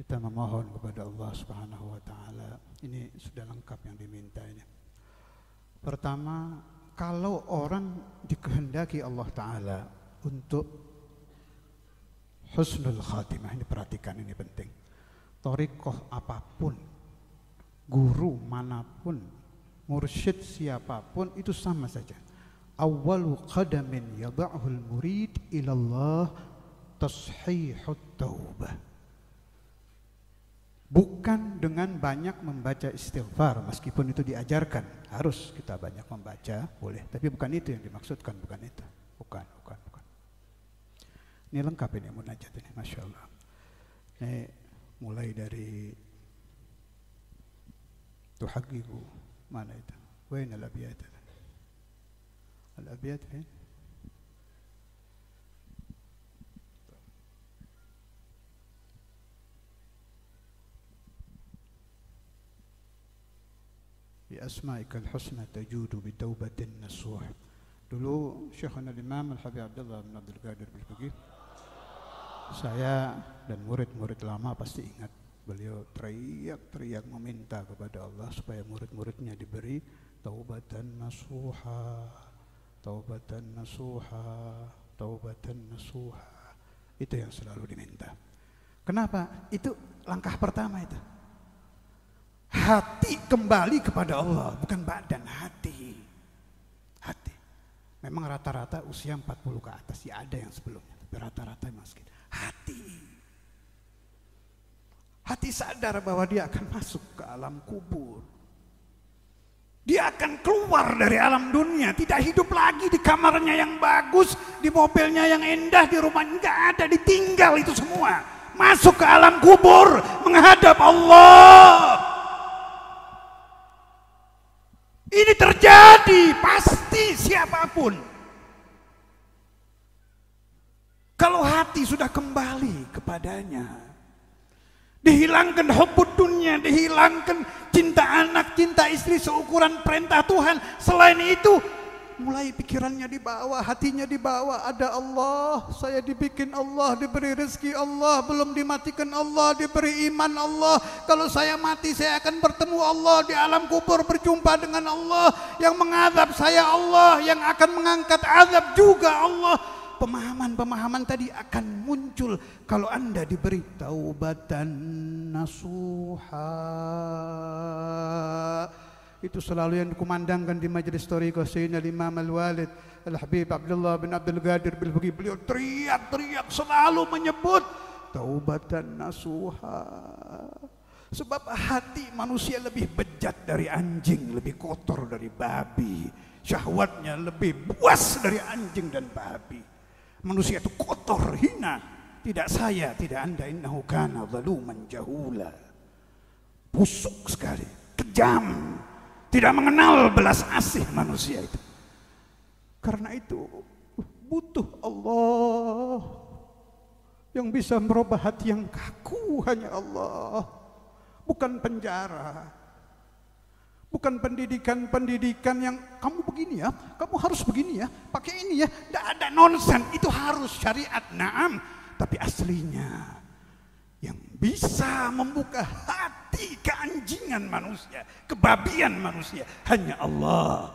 Kita memohon kepada Allah Subhanahu wa taala. Ini sudah lengkap yang diminta ini. Pertama, kalau orang dikehendaki Allah taala untuk husnul khatimah, ini perhatikan, ini penting. Thariqah apapun, guru manapun, mursyid siapapun itu sama saja. Awwalu qadamin yada'hul murid ilallah tashihut taubah. Bukan dengan banyak membaca istighfar, meskipun itu diajarkan, harus kita banyak membaca, boleh. Tapi bukan itu yang dimaksudkan, bukan itu. Bukan. Ini lengkap ini munajat ini, Masya Allah. Ini mulai dari tuhaqiqu, mana itu? Wain al-abiyat? Al-abiyat ini? Bi asma'ikal husna tajudu bi taubatin nasuh. Dulu Syekhana Imam Al-Habib Abdullah bin Abdul Qadir Al-Baqi, saya dan murid-murid lama pasti ingat, beliau teriak-teriak meminta kepada Allah supaya murid-muridnya diberi taubatan nasuha, taubatan nasuha, taubatan nasuha. Itu yang selalu diminta. Kenapa? Itu langkah pertama itu. Hati kembali kepada Allah, bukan badan, hati. Hati. Memang rata-rata usia 40 ke atas, ya ada yang sebelumnya, tapi rata-rata memang segitu. Hati. Hati sadar bahwa dia akan masuk ke alam kubur. Dia akan keluar dari alam dunia, tidak hidup lagi di kamarnya yang bagus, di mobilnya yang indah, di rumahnya enggak ada, ditinggal itu semua. Masuk ke alam kubur, menghadap Allah. Ini terjadi pasti siapapun. Kalau hati sudah kembali kepadanya, dihilangkan hubbud dunya, dihilangkan cinta anak, cinta istri seukuran perintah Tuhan. Selain itu, mulai pikirannya dibawa, hatinya dibawa. Ada Allah, saya dibikin Allah, diberi rezeki Allah, belum dimatikan Allah, diberi iman Allah. Kalau saya mati, saya akan bertemu Allah di alam kubur, berjumpa dengan Allah. Yang mengadab saya Allah, yang akan mengangkat azab juga Allah. Pemahaman-pemahaman tadi akan muncul kalau Anda diberi taubatan nasuha. Itu selalu yang dikumandangkan di majelis thariqah Sayyidina Imam Al-Walid Al-Habib Abdullah bin Abdul Qadir Al-Baqi. Beliau teriak-teriak selalu menyebut taubatan nasuha. Sebab hati manusia lebih bejat dari anjing, lebih kotor dari babi. Syahwatnya lebih buas dari anjing dan babi. Manusia itu kotor, hina. Tidak saya, tidak Anda. Innahu kana zaluman jahula. Busuk sekali, kejam. Tidak mengenal belas asih manusia itu. Karena itu butuh Allah. Yang bisa merubah hati yang kaku hanya Allah. Bukan penjara. Bukan pendidikan-pendidikan yang kamu begini ya, kamu harus begini ya, pakai ini ya. Tidak ada, nonsen. Itu harus syariat, naam. Tapi aslinya yang bisa membuka hati keanjingan manusia, kebabian manusia, hanya Allah.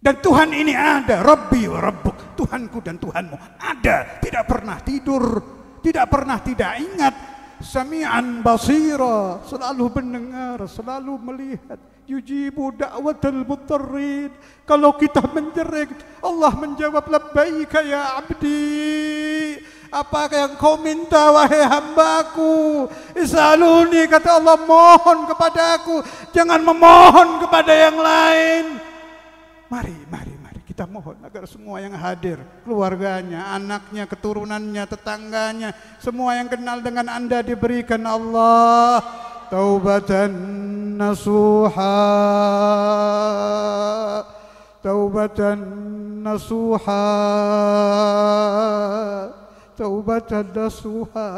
Dan Tuhan ini ada, Rabbi wa Rabbuk, Tuhanku dan Tuhanmu ada, tidak pernah tidur, tidak pernah tidak ingat. Sami'an basira, selalu mendengar, selalu melihat. Yujibu da'watal mutarrid. Kalau kita menjerit, Allah menjawab labbaika ya abdi. Apa yang kau minta wahai hambaku? Isaluni, kata Allah, mohon kepadaku, jangan memohon kepada yang lain. Mari kita mohon agar semua yang hadir, keluarganya, anaknya, keturunannya, tetangganya, semua yang kenal dengan Anda diberikan Allah taubatan nasuha, taubatan nasuha, taubatan nasuha.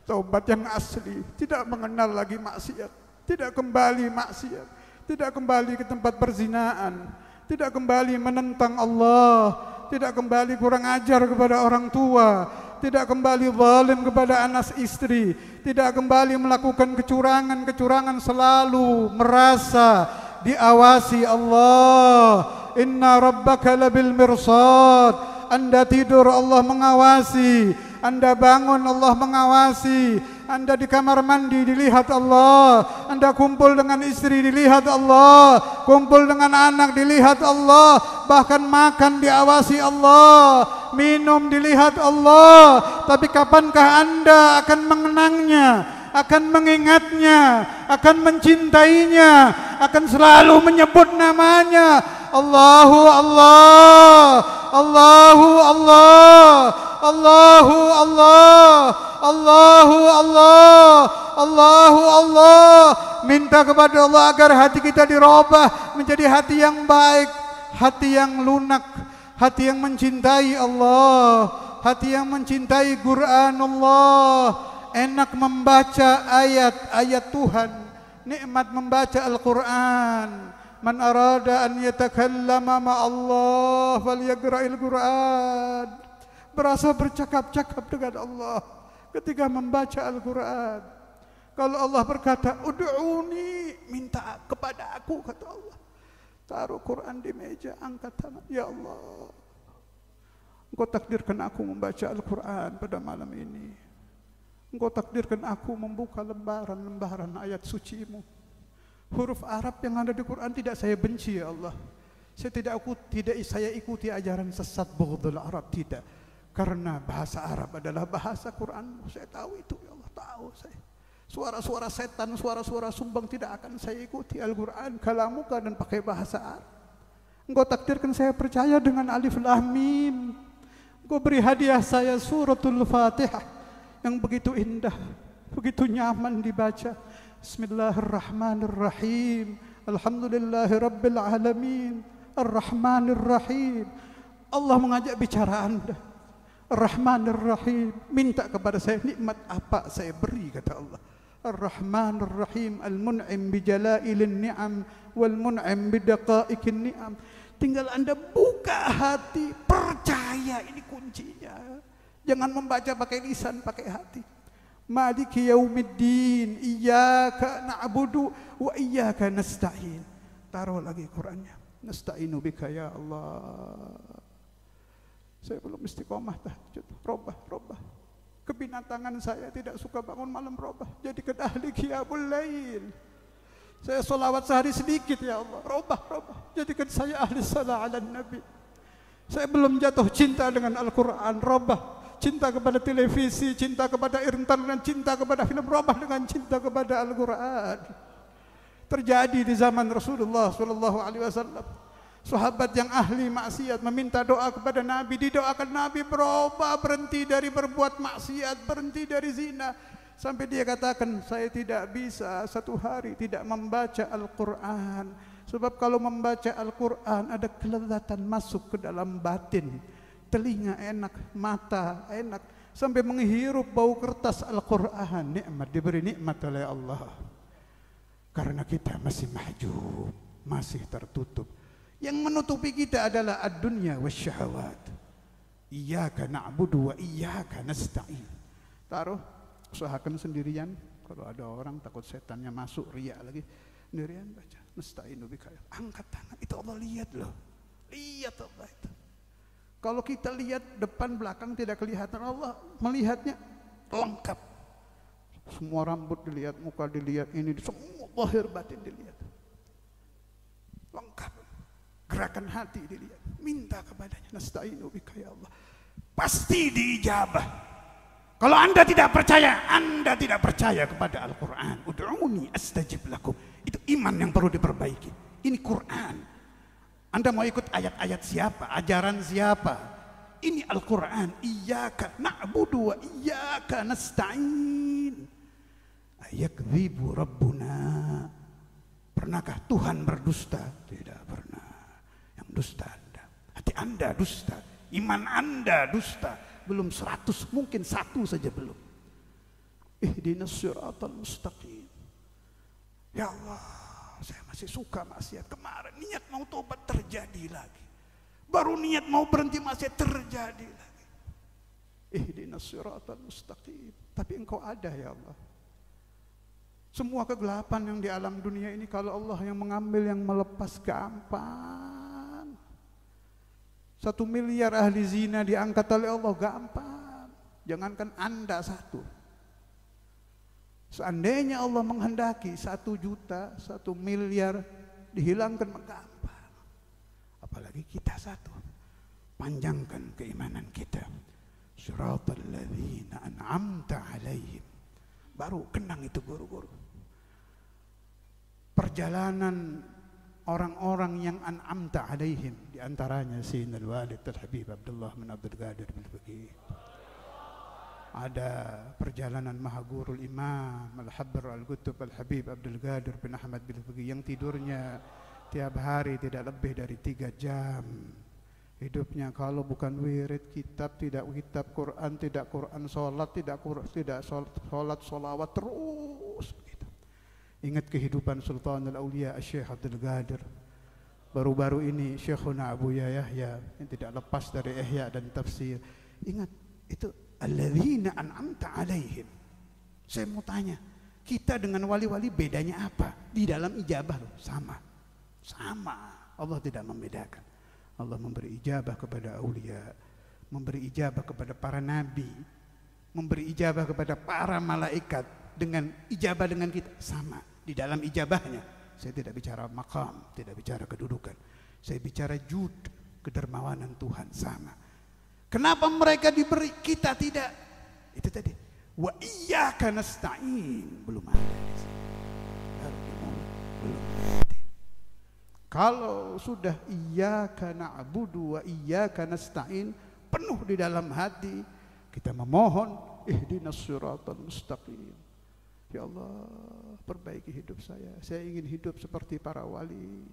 Taubat yang asli, tidak mengenal lagi maksiat, tidak kembali maksiat, tidak kembali ke tempat perzinaan, tidak kembali menentang Allah, tidak kembali kurang ajar kepada orang tua, tidak kembali zalim kepada anak istri, tidak kembali melakukan kecurangan-kecurangan, selalu merasa diawasi Allah. Inna rabbaka labil mirsad. Anda tidur Allah mengawasi, Anda bangun Allah mengawasi, Anda di kamar mandi dilihat Allah, Anda kumpul dengan istri dilihat Allah, kumpul dengan anak dilihat Allah, bahkan makan diawasi Allah, minum dilihat Allah. Tapi kapankah Anda akan mengenangnya, akan mengingatnya, akan mencintainya, akan selalu menyebut namanya? Allahu Allah, Allahu Allah, Allahu Allah, Allahu Allah, Allahu Allah. Minta kepada Allah agar hati kita dirubah menjadi hati yang baik, hati yang lunak, hati yang mencintai Allah, hati yang mencintai Quran Allah. Enak membaca ayat-ayat Tuhan, nikmat membaca Al-Quran. Man arada an yatakallama ma'allah falyaqra'il Quran. Berasa bercakap-cakap dengan Allah ketika membaca Al-Quran. Kalau Allah berkata, "Ud'uni," minta kepada aku, kata Allah. Taruh Quran di meja, angkat tangan, ya Allah, Engkau takdirkan aku membaca Al-Quran pada malam ini. Engkau takdirkan aku membuka lembaran-lembaran ayat suci-Mu. Huruf Arab yang ada di Quran tidak saya benci, ya Allah. Saya ikuti ajaran sesat bughdul Arab, tidak. Karena bahasa Arab adalah bahasa Quran. Saya tahu itu, ya Allah, tahu saya. Suara-suara setan, suara-suara sumbang tidak akan saya ikuti. Al-Quran kalamuka dan pakai bahasa Arab. Engkau takdirkan saya percaya dengan alif lam mim. Engkau beri hadiah saya suratul Fatihah yang begitu indah, begitu nyaman dibaca. Bismillahirrahmanirrahim. Alhamdulillahi rabbil alamin. Ar-Rahmanir-Rahim. Allah mengajak bicara Anda. Ar-Rahmanir-Rahim. Minta kepada saya, nikmat apa saya beri, kata Allah. Ar-Rahmanir-Rahim. Al-Mun'im bijalailin ni'am wal mun'im bidaqaikin ni'am. Tinggal Anda buka hati, percaya, ini kuncinya. Jangan membaca pakai lisan, pakai hati. Maliki yaumiddin, iyyaka na'budu wa iyyaka nasta'in. Taruh lagi Qur'annya. Nasta'inu bika ya Allah. Saya belum istiqomah tahajud. Robah. Kebinatangan saya tidak suka bangun malam, robah. Jadikan ahli qiyamul lail. Saya solawat sehari sedikit, ya Allah. Robah. Jadikan saya ahli salat ala Nabi. Saya belum jatuh cinta dengan Al-Quran, robah. Cinta kepada televisi, cinta kepada internet, cinta kepada film, robah dengan cinta kepada Al-Quran. Terjadi di zaman Rasulullah SAW. Sahabat yang ahli maksiat meminta doa kepada Nabi, didoakan Nabi berubah, berhenti dari berbuat maksiat, berhenti dari zina. Sampai dia katakan, saya tidak bisa satu hari tidak membaca Al-Quran. Sebab kalau membaca Al-Quran ada kelezatan masuk ke dalam batin. Telinga enak, mata enak, sampai menghirup bau kertas Al-Quran. Nikmat, diberi nikmat oleh Allah. Karena kita masih mahjub, masih tertutup. Yang menutupi kita adalah ad-dunya wasyahawat. Iyyaka na'budu wa iyyaka nasta'in. Taruh, usahakan sendirian. Kalau ada orang takut setannya masuk, riya lagi. Sendirian baca, nasta'inu bika. Angkat tangan, itu Allah lihat loh. Lihat Allah itu. Kalau kita lihat depan belakang tidak kelihatan, Allah melihatnya lengkap. Semua rambut dilihat, muka dilihat, ini semua zahir batin dilihat. Lengkap. Gerakan hati dilihat. Minta kepadanya, nasta'inu bika ya Allah. Pasti diijabah. Kalau Anda tidak percaya kepada Al-Quran. Ud'uni astajib lakum. Itu iman yang perlu diperbaiki. Ini Quran. Anda mau ikut ayat-ayat siapa? Ajaran siapa? Ini Al-Quran. Iyyaka na'budu wa iyyaka nasta'in. Ayakdzibu Rabbuna. Pernahkah Tuhan berdusta? Tidak pernah. Yang dusta Anda. Hati Anda dusta. Iman Anda dusta. Belum 100, mungkin 1 saja belum. Ihdinas siratal mustaqim. Ya Allah, saya masih suka maksiat. Kemarin niat mau tobat terjadi lagi. Baru niat mau berhenti maksiat terjadi lagi. ihdinas siratal mustaqim. Tapi Engkau ada ya Allah. Semua kegelapan yang di alam dunia ini kalau Allah yang mengambil, yang melepas, gampang. 1 miliar ahli zina diangkat oleh Allah, gampang. Jangankan Anda satu. Seandainya Allah menghendaki 1 juta, 1 miliar dihilangkan, gampang. Apalagi kita satu. Panjangkan keimanan kita. Siratal ladzina an'amta alaihim. Baru kenang itu guru-guru. Perjalanan orang-orang yang an'amta alaihim, di antaranya Sayyidina Al-Walid Al-Habib Abdullah bin Abdul Qadir bin Faqih. Ada perjalanan Mahagurul Imam Al-Habr Al-Qutub Al-Habib Abdul Qadir bin Ahmad bin Faqih yang tidurnya tiap hari tidak lebih dari 3 jam. Hidupnya kalau bukan wirid, kitab, tidak kitab, Quran, tidak Quran, sholat, tidak sholat, sholawat terus begitu. Ingat kehidupan Sultanul Aulia Syekh Abdul Qadir. Baru-baru ini Syekhuna Abu Yahya yang tidak lepas dari ihya dan tafsir. Ingat itu alladzina an'amta alaihim. Saya mau tanya, kita dengan wali-wali bedanya apa? Di dalam ijabah loh, sama. Allah tidak membedakan. Allah memberi ijabah kepada aulia, memberi ijabah kepada para nabi, memberi ijabah kepada para malaikat. Dengan ijabah dengan kita sama di dalam ijabahnya. Saya tidak bicara maqam, tidak bicara kedudukan. Saya bicara jud, kedermawanan Tuhan sama. Kenapa mereka diberi, kita tidak? Itu tadi. Wa iyyaka nasta'in, belum ada di sini. Belum ada. Kalau sudah iyyaka na'budu wa iyyaka nasta'in penuh di dalam hati, kita memohon ihdinas siratal mustaqim. Ya Allah, perbaiki hidup saya. Saya ingin hidup seperti para wali.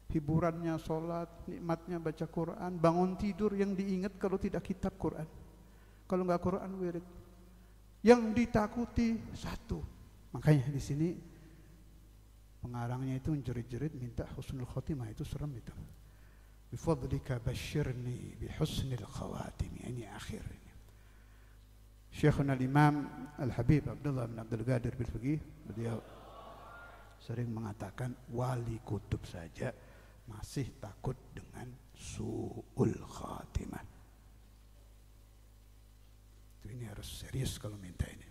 Hiburannya sholat, nikmatnya baca Quran, bangun tidur yang diingat kalau tidak kitab Quran. Kalau enggak Quran wirid. Yang ditakuti satu. Makanya di sini pengarangnya itu menjerit-jerit minta husnul khotimah, itu serem itu. Bifadlika basyirni bihusnil khawatim, ini akhir ini. Syekhuna Imam Al-Habib Abdullah bin Abdul Qadir bin Faqih, beliau sering mengatakan wali kutub saja masih takut dengan su'ul khatimah. Itu ini harus serius kalau minta ini.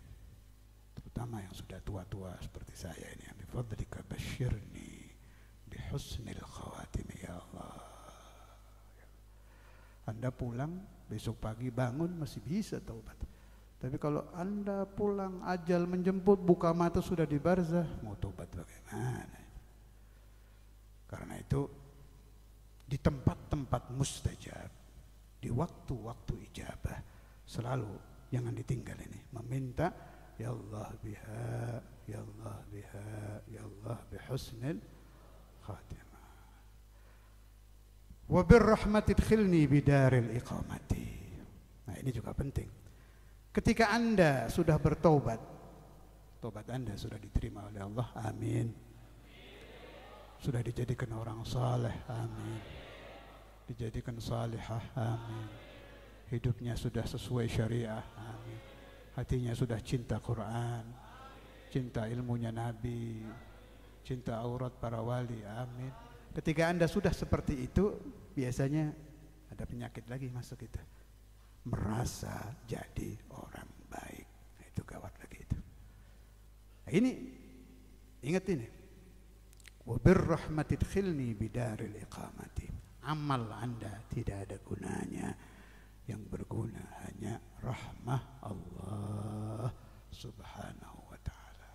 Terutama yang sudah tua-tua seperti saya ini. Bifadlika basyirni bihusnil khawatim ya Allah. Anda pulang besok pagi bangun masih bisa taubat. Tapi kalau Anda pulang ajal menjemput, buka mata sudah di barzah, mau taubat bagaimana? Karena itu di tempat-tempat mustajab, di waktu-waktu ijabah, selalu jangan ditinggal ini, meminta ya Allah biha, ya Allah biha, ya Allah bihusnil khatimah. Wa birrahmati adkhilni bidaril iqamati. Nah, ini juga penting. Ketika Anda sudah bertobat, tobat Anda sudah diterima oleh Allah, amin. Sudah dijadikan orang saleh, amin. Dijadikan salihah, amin. Hidupnya sudah sesuai syariah, amin. Hatinya sudah cinta Quran, cinta ilmunya Nabi, cinta aurat para wali, amin. Ketika Anda sudah seperti itu, biasanya ada penyakit lagi masuk itu. Merasa jadi orang baik. Nah, itu gawat lagi itu. Nah, ini ingat ini. Wa birrahmati adkhilni bidaril iqamati. Amal Anda tidak ada gunanya. Yang berguna hanya rahmah Allah Subhanahu wa ta'ala.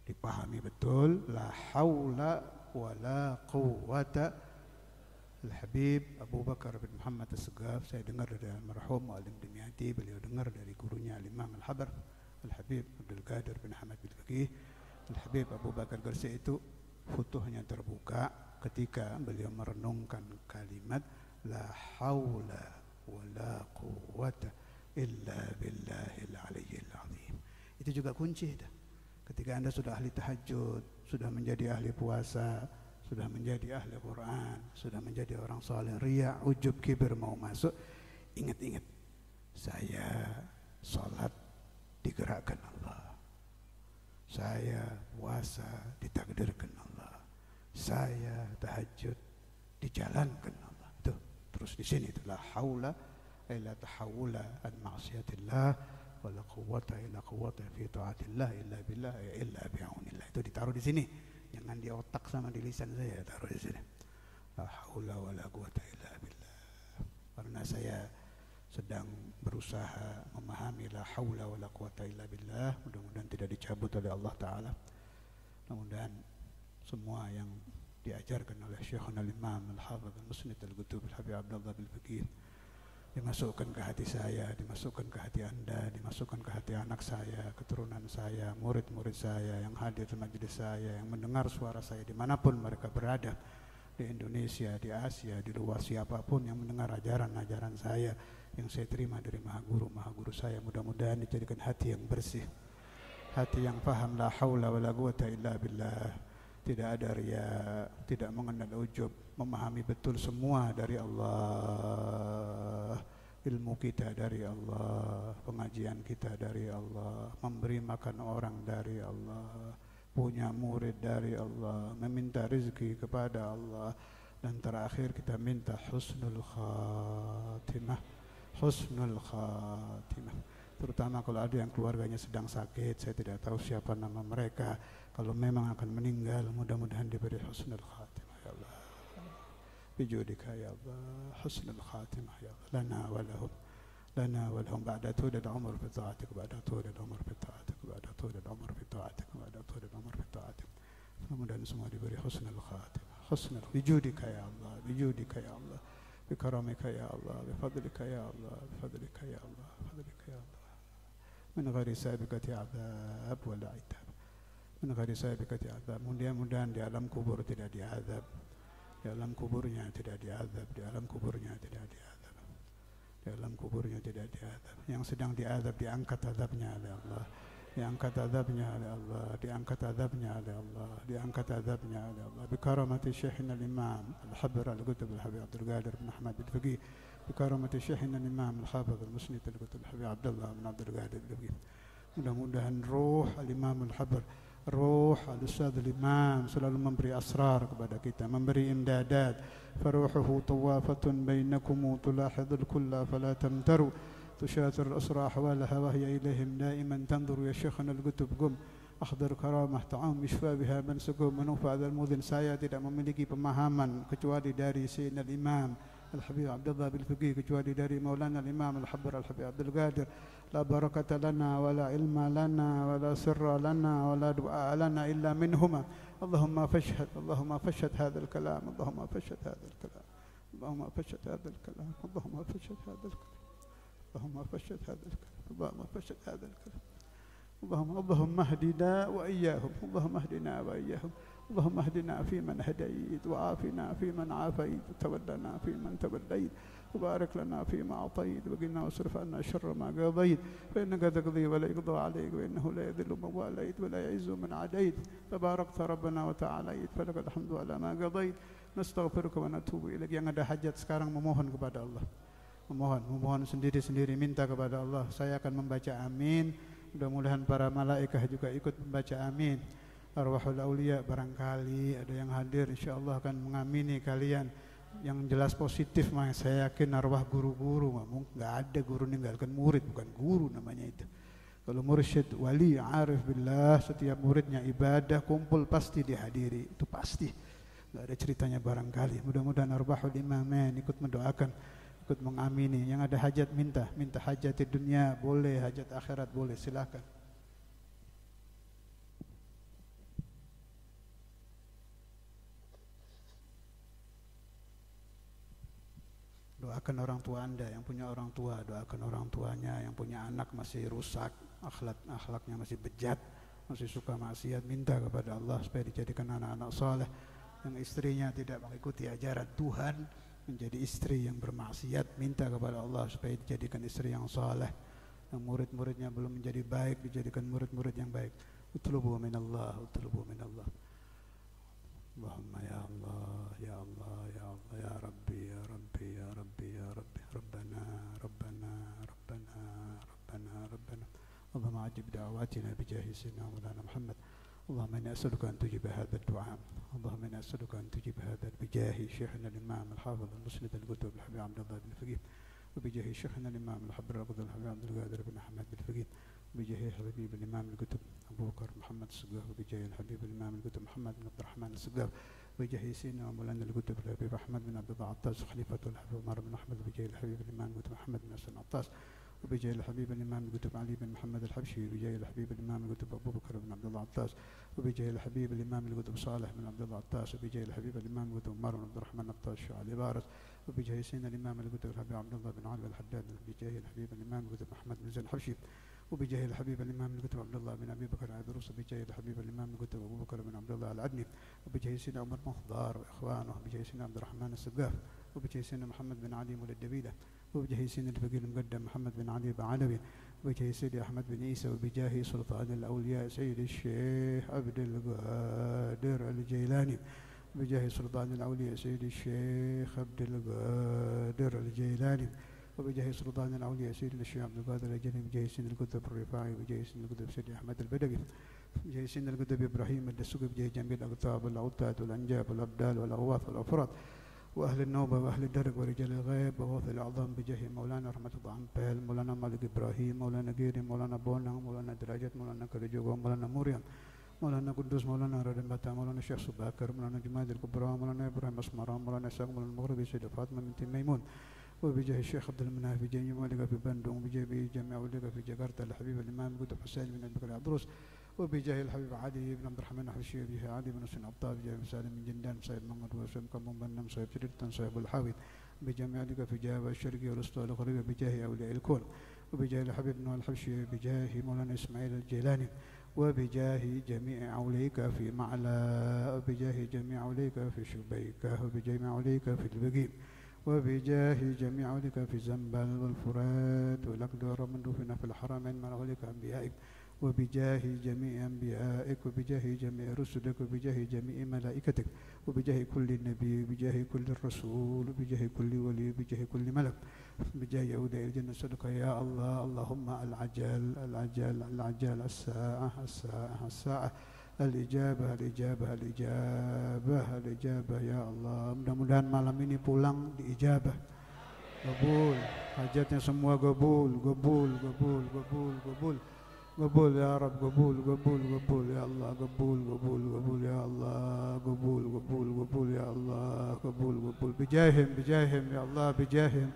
Dipahami betul, la haula wa la quwwata. Al-Habib Abu Bakar bin Muhammad As-Segaf, saya dengar dari almarhum Mu'allim Dimyati, beliau dengar dari gurunya Al-Imam Al-Habr Al-Habib Abdul Qadir bin Ahmad bin Faqih. Al-Habib Abu Bakar Garsi itu futuhnya terbuka ketika beliau merenungkan kalimat la haula wa la quwwata illa billahil aliyyil azim. Itu juga kunci itu. Ketika Anda sudah ahli tahajud, sudah menjadi ahli puasa, sudah menjadi ahli Quran, sudah menjadi orang saleh, riya, ujub, kibir mau masuk, ingat-ingat Saya sholat digerakkan Allah. Saya puasa ditakdirkan Allah. Saya tahajud dijalankan Allah. Tuh, terus di sini la haula illa tahawula an ma'siyatillah wala quwwata illa quwwata fi ta'atillah illa billah illa bi'aunillah. Itu ditaruh di sini. Jangan di otak sama di lisan saya, taruh di sini. La haula wala quwwata illa billah. Karena saya sedang berusaha memahami la haula wala quwwata illa billah, mudah-mudahan tidak dicabut oleh Allah Ta'ala. Mudah-mudahan semua yang diajarkan oleh Syekhuna al-Imam al-Hafidh al-Musnid al-Qutub al-Habib Abdullah bin Faqih dimasukkan ke hati saya, dimasukkan ke hati Anda, dimasukkan ke hati anak saya, keturunan saya, murid-murid saya yang hadir di majelis saya, yang mendengar suara saya dimanapun mereka berada, di Indonesia, di Asia, di luar, siapapun yang mendengar ajaran-ajaran saya yang saya terima dari maha guru saya, mudah-mudahan dijadikan hati yang bersih, hati yang paham la haula wala quwata illa billah, tidak ada riya, tidak mengenal ujub, memahami betul semua dari Allah, ilmu kita dari Allah, pengajian kita dari Allah, memberi makan orang dari Allah, punya murid dari Allah, meminta rezeki kepada Allah, dan terakhir kita minta husnul khatimah. Husnul khatimah, terutama kalau ada yang keluarganya sedang sakit, saya tidak tahu siapa nama mereka, kalau memang akan meninggal, mudah-mudahan diberi husnul khatimah ya Allah, bijudika ya Allah, husnul khatimah ya Allah, lana walahum ba'da tulil umur fi ta'atik, ba'da tulil umur fi ta'atik, ba'da tulil umur fi ta'atik, ba'da tulil umur fi ta'atik. Mudah-mudahan semua diberi husnul khatimah, husnul bijudika ya Allah, bijudika ya Allah, bikaramika ya Allah, bifadlika ya Allah, bifadlika ya Allah, bifadlika ya Allah, min ghairi sabiqati azab wala itab, min ghairi sabiqati azab. Mudah-mudahan di alam kubur tidak diazab, di alam kuburnya tidak diazab, di alam kuburnya tidak diazab, di alam kuburnya tidak diazab. Yang sedang diazab diangkat azabnya oleh Allah, diangkat azabnya oleh Allah, diangkat azabnya oleh Allah, diangkat azabnya oleh Allah. Bikaramati Syekhina al-Imam al-Habr al-Qutub al-Habib Abdul Qadir bin Ahmad bin Faqih, bikaramati Syekhina al-Imam al-Hafidh al-Musnid al-Qutub al-Habib Abdullah bin Abdul Qadir bin Faqih. Mudah-mudahan ruh al-Imam al-Habr, ruh al-Ustadz al-Imam selalu memberi asrar kepada kita, memberi imdadat. Faruhuhu tawafatun bainakum tulahidul kulla fala tamtaru, تشاطر الأسرى أحوالها وهي إليهم دائما تنظر. يا شيخنا الكتب قم أحضر كرامة طعام يشفى بها من سقوم منوفى هذا المذن. Saya tidak memiliki pemahaman kecuali dari Sayyidina Imam Al-Habib Abdullah bin Faqih, kecuali dari Maulana Al-Imam Al-Habr Al-Habib Abdul Qadir. La barakata lana wala ilma lana wala sirra lana wala du'a lana illa minhuma. Allahumma fashhad, Allahumma fashhad hadha al-kalam, Allahumma fashhad hadha al-kalam, Allahumma fashhad hadha al-kalam, Allahumma fashhad hadha al-kalam, اللهم فشد هذا الكلام، اللهم فشد هذا الكلام، اللهم اهدنا وإياهم، اللهم اهدنا وإياهم، اللهم اهدنا فيمن هديت وعافنا فيمن عافيت وتولنا فيمن توليت وبارك لنا فيما أعطيت وقنا واصرف عنا شر ما قضيت فإنك تقضي ولا يقضى عليك وإنه لا يذل من واليت ولا يعز من عاديت تباركت ربنا وتعاليت فلك الحمد على ما قضيت نستغفرك ونتوب إليك. Yang ada hajat sekarang memohon kepada Allah, memohon sendiri-sendiri, minta kepada Allah. Saya akan membaca amin, mudah-mudahan para malaikat juga ikut membaca amin. Arwahul aulia barangkali ada yang hadir, insyaallah akan mengamini kalian. Yang jelas positif, mah saya yakin arwah guru-guru, nggak ada guru ninggalkan murid, bukan guru namanya itu. Kalau mursyid, wali, arif billah, setiap muridnya ibadah kumpul pasti dihadiri, itu pasti, nggak ada ceritanya barangkali. Mudah-mudahan arwahul imamin ikut mendoakan, ikut mengamini. Yang ada hajat minta hajat di dunia boleh, hajat akhirat boleh, silakan. Doakan orang tua Anda, yang punya orang tua, doakan orang tuanya, yang punya anak masih rusak, akhlaknya masih bejat, masih suka maksiat, minta kepada Allah supaya dijadikan anak-anak saleh. Yang istrinya tidak mengikuti ajaran Tuhan, menjadi istri yang bermaksiat, minta kepada Allah supaya dijadikan istri yang saleh. Yang murid-muridnya belum menjadi baik, dijadikan murid-murid yang baik. Utlubu minallah, utlubu minallah. Allahumma ya Allah, ya Allah, ya Allah, ya Rabbi, ya Rabbi, ya Rabbi, ya Rabbi, Rabbana, Rabbana, Rabbana, عجب دعواتنا بجاه سيدنا مولانا محمد. اللهم إني أسألك أن تجيب هذا الدعاء، اللهم إني أسألك أن تجيب هذا بجاه شيخنا الإمام الحافظ المسند الكتب الحبيب عبد الله بن فقيه، وبجاه شيخنا الإمام الحبر القدر الحبيب عبد القادر بن أحمد بن فقيه، وبجاه حبيب الإمام الكتب أبو بكر محمد السقاف، وبجاه الحبيب الإمام الكتب محمد بن عبد الرحمن السقاف، وبجاه سيدنا مولانا الكتب الحبيب أحمد بن عبد الله عطاس خليفة الحبيب عمر بن أحمد، وبجاه الحبيب الإمام الكتب محمد بن حسن عطاس، وبجاه الحبيب الإمام الكتب علي بن محمد الحبشي، وبجاه الحبيب الإمام الكتب أبو بكر بن عبد الله عطاس، وبجاه الحبيب الإمام الكتب صالح بن عبد الله عطاس، وبجاه الحبيب الإمام الكتب عمر بن عبد الرحمن عطاس علي بارس، وبجاه سيدنا الإمام الكتب الحبيب عبد الله بن علي الحداد، وبجاه الحبيب الإمام الكتب محمد بن زين الحبشي، وبجاه الحبيب الإمام الكتب عبد الله بن أبي بكر العذروس، وبجاه الحبيب الإمام الكتب أبو بكر بن عبد الله العدني، وبجاه سيدنا عمر مخضار وإخوانه، وبجاه سيدنا عبد الرحمن السقاف، وبجاه سيدنا محمد بن علي مولد الدبيلة، وبجاه سيدنا الفقيه المقدم محمد بن علي بعلوي، وبجاه سيدي أحمد بن عيسى، وبجاه سلطان الأولياء سيد الشيخ عبد القادر الجيلاني، بجاه سلطان الأولياء سيد الشيخ عبد القادر الجيلاني، وبجاه سلطان الأولياء سيد الشيخ عبد القادر الجيلاني، بجاه سيد القطب الرفاعي، وبجاه سيد القطب سيد أحمد البدوي، بجاه سيد القطب إبراهيم الدسوقي، بجاه جميع الأقطاب والأوتاد والأنجاب والأبدال والأغواث والأفراد وأهل النوبة وأهل الدرق ورجال الغيب وغوث الأعظام، بجاه مولانا رحمة الله عنبال، مولانا مالك إبراهيم، مولانا جيري، مولانا بونا، مولانا درجات، مولانا كرجوغو، مولانا مريم، مولانا قدوس، مولانا ردن باتا، مولانا شيخ سباكر، مولانا جماد الكبرى، مولانا إبراهيم أسمران، مولانا إسحاق، مولانا المغربي، سيدة فاطمة بنت ميمون، وبجاه الشيخ عبد المناف، بجاه مالك في بندون، بجاه جميع وليك في جاكرتا، الحبيب الإمام قدوس حسين بن أبي بكر العدروس، وبجاه الحبيب علي بن عبد الرحمن الحبشي، بجاه علي بن حسين عطاف، بجاه سالم بن جندان، صاحب منقد وسلم كم بنم، صاحب شريطان، صاحب الحاوي، بجميع لك في جابة الشرقية والوسطى والغربية، بجاه أولياء الكون، وبجاه الحبيب بن الحبشي، بجاه مولانا إسماعيل الجيلاني، وبجاه جميع أوليك في معلى، وبجاه جميع أوليك في شبيكة، وبجميع أوليك في البقيع، وبجاه جميع أوليك في زنبل والفرات والأقدار ومندوفنا في الحرمين مع أوليك أنبيائك، وبجاه جميع أنبيائك، وبجاه جميع رسلك، وبجاه جميع ملائكتك، وبجاه كل نبي، وبجاه كل رسول، وبجاه كل ولي، وبجاه كل ملك، بجاه أولياء الجنة صدق يا الله. اللهم العجل العجل العجل، الساعة الساعة الساعة، الإجابة الإجابة الإجابة الإجابة ya Allah. Mudah-mudahan malam ini pulang diijabah, gabul hajatnya semua, gabul gabul gabul gabul gabul gabul ya Rabb, gabul gabul gabul ya Allah, gabul gabul gabul ya Allah, gabul gabul gabul ya Allah, gabul gabul bijahim bijahim ya Allah, bijahim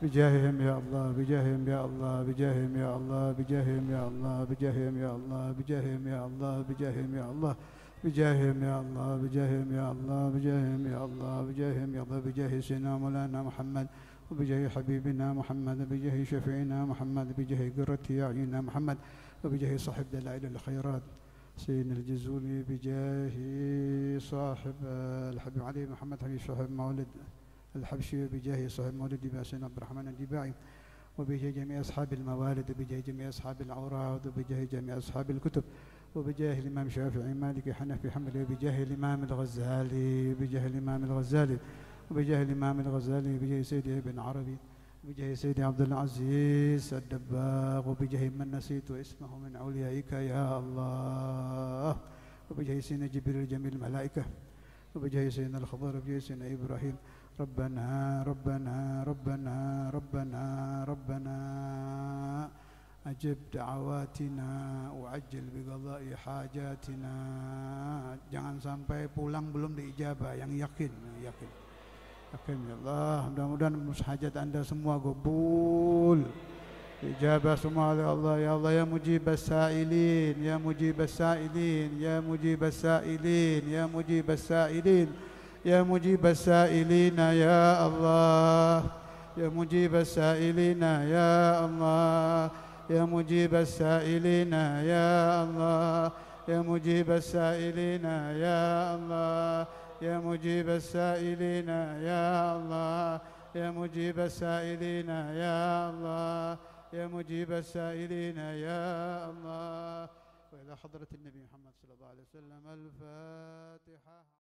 بجاههم يا الله، بجاههم يا الله، بجاههم يا الله، بجاههم يا الله، بجاههم يا الله، بجاههم يا الله، بجاههم يا الله، بجاههم يا الله، بجاههم يا الله، بجاههم يا الله، بجاههم يا الله، بجاه سيدنا مولانا محمد، وبجاه حبيبنا محمد، بجاه شفيعنا محمد، بجاه قرة أعيننا محمد، وبجاه صاحب دلائل الخيرات سيدنا الجزولي، بجاه صاحب الحبيب علي محمد حبيب صاحب مولد الحبشي، بجاه صاحب مولد سيدنا عبد الرحمن الدباعي، وبجاه جميع أصحاب الموالد، وبجاه جميع أصحاب الأوراق، وبجاه جميع أصحاب الكتب، وبجاه الإمام الشافعي مالك حنفي حنبلي، وبجاه الإمام الغزالي، وبجاه الإمام الغزالي، وبجاه الإمام الغزالي، وبجاه سيدي ابن عربي، وبجاه سيدي عبد العزيز الدباغ، وبجاه من نسيت اسمه من أوليائك يا الله، وبجاه سيدنا جبريل جميع الملائكة، وبجاه سيدنا الخضر، وبجاه سيدنا إبراهيم. ربنا ربنا ربنا ربنا ربنا أجب دعواتنا وعجل بقضاء حاجاتنا. Jangan sampai pulang belum diijabah, yang yakin, yakin, yakin ya Allah. Mudah-mudahan hajat anda semua kabul, ijabah semua oleh Allah ya Allah. Ya mujib as-sa'ilin, ya mujib as-sa'ilin, ya mujib as-sa'ilin, ya mujib as-sa'ilin, يا مجيب السائلين يا الله، يا مجيب السائلين يا الله، يا مجيب السائلين يا الله، يا مجيب السائلين يا الله، يا مجيب السائلين يا الله، يا مجيب السائلين يا الله، يا مجيب السائلين يا الله. وإلى حضرة النبي محمد صلى الله عليه وسلم الفاتحة.